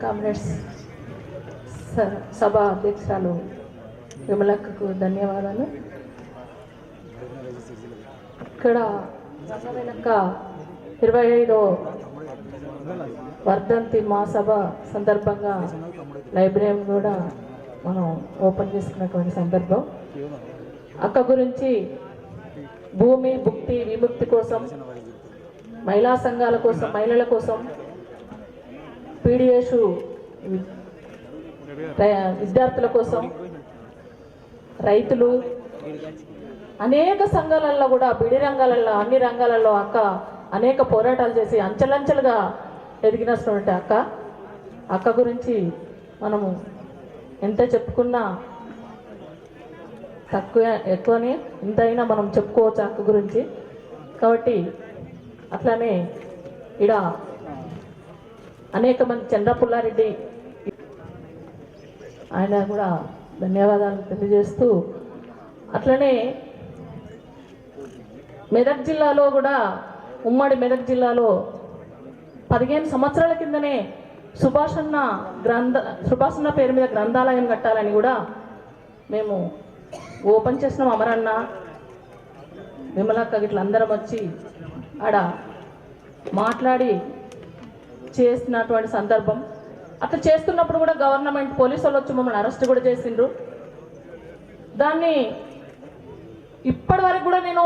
Comrades సభ అధ్యక్షురాలు విమలక్కకు ధన్యవాదాలు. ఇక్కడ వెనక 25వ వర్ధంతి మహాసభ సందర్భంగా లైబ్రరీ కూడా మనం ఓపెన్ చేసుకున్నటువంటి సందర్భం. అక్క గురించి భూమి భుక్తి విముక్తి కోసం, మహిళా సంఘాల కోసం, మహిళల కోసం, పీడిఎస్ విద్యార్థుల కోసం, రైతులు, అనేక సంఘాలలో కూడా బీడీ రంగాలలో అన్ని రంగాలలో అక్క అనేక పోరాటాలు చేసి అంచెలంచెలుగా ఎదిగినటువంటి అక్క గురించి మనము ఎంత చెప్పుకున్నా తక్కువ ఎక్కువనే ఎంతైనా మనం చెప్పుకోవచ్చు అక్క గురించి. కాబట్టి అట్లానే ఇక్కడ అనేక మంది చంద్రపుల్లారెడ్డి ఆయన కూడా ధన్యవాదాలు తెలియజేస్తూ, అట్లనే మెదక్ జిల్లాలో కూడా ఉమ్మడి మెదక్ జిల్లాలో 15 సంవత్సరాల కిందనే సుభాషన్న పేరు మీద గ్రంథాలయం కట్టాలని కూడా మేము ఓపెన్ చేసినాం. అమరన్న, విమలక్క గిట్ల అందరం వచ్చి ఆడ మాట్లాడి చేస్తున్నటువంటి సందర్భం. అట్లా చేస్తున్నప్పుడు కూడా గవర్నమెంట్ పోలీసు వాళ్ళు వచ్చి మమ్మల్ని అరెస్ట్ కూడా చేసిండ్రు. దాన్ని ఇప్పటి వరకు కూడా నేను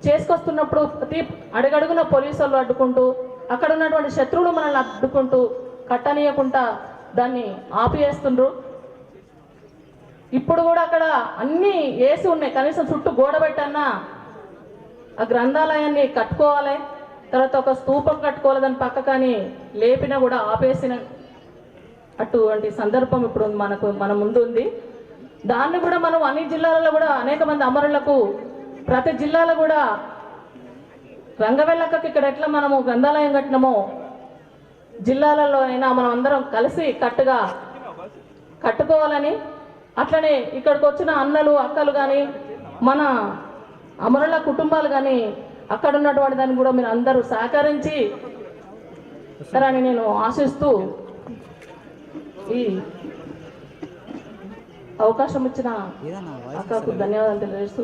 చేసుకొస్తున్నప్పుడు ప్రతి అడుగడుగున పోలీసు వాళ్ళు అడ్డుకుంటూ, అక్కడ ఉన్నటువంటి శత్రువులు మనల్ని అడ్డుకుంటూ కట్టనీయకుండా దాన్ని ఆపివేస్తుండ్రు. ఇప్పుడు కూడా అక్కడ అన్నీ వేసి ఉన్నాయి, కనీసం చుట్టూ గోడ పెట్టన్నా ఆ గ్రంథాలయాన్ని కట్టుకోవాలి, తర్వాత ఒక స్తూపం కట్టుకోవాలి, దాని పక్క కానీ లేపినా కూడా ఆపేసిన అటువంటి సందర్భం ఇప్పుడు మన ముందు ఉంది. దాన్ని కూడా మనం అన్ని జిల్లాలలో కూడా అనేక మంది అమరులకు ప్రతి జిల్లాలో కూడా రంగవెల్లక్కకి ఇక్కడ ఎట్లా మనము గ్రంథాలయం కట్టినామో జిల్లాలలో అయినా మనం అందరం కలిసి కట్టుకోవాలని, అట్లనే ఇక్కడికి వచ్చిన అన్నలు అక్కలు కానీ మన అమరుల కుటుంబాలు కానీ అక్కడ ఉన్నటువంటి దాన్ని కూడా మీరు అందరూ సహకరించి అని నేను ఆశిస్తూ ఈ అవకాశం ఇచ్చిన అక్కకు ధన్యవాదాలు తెలియజేస్తూ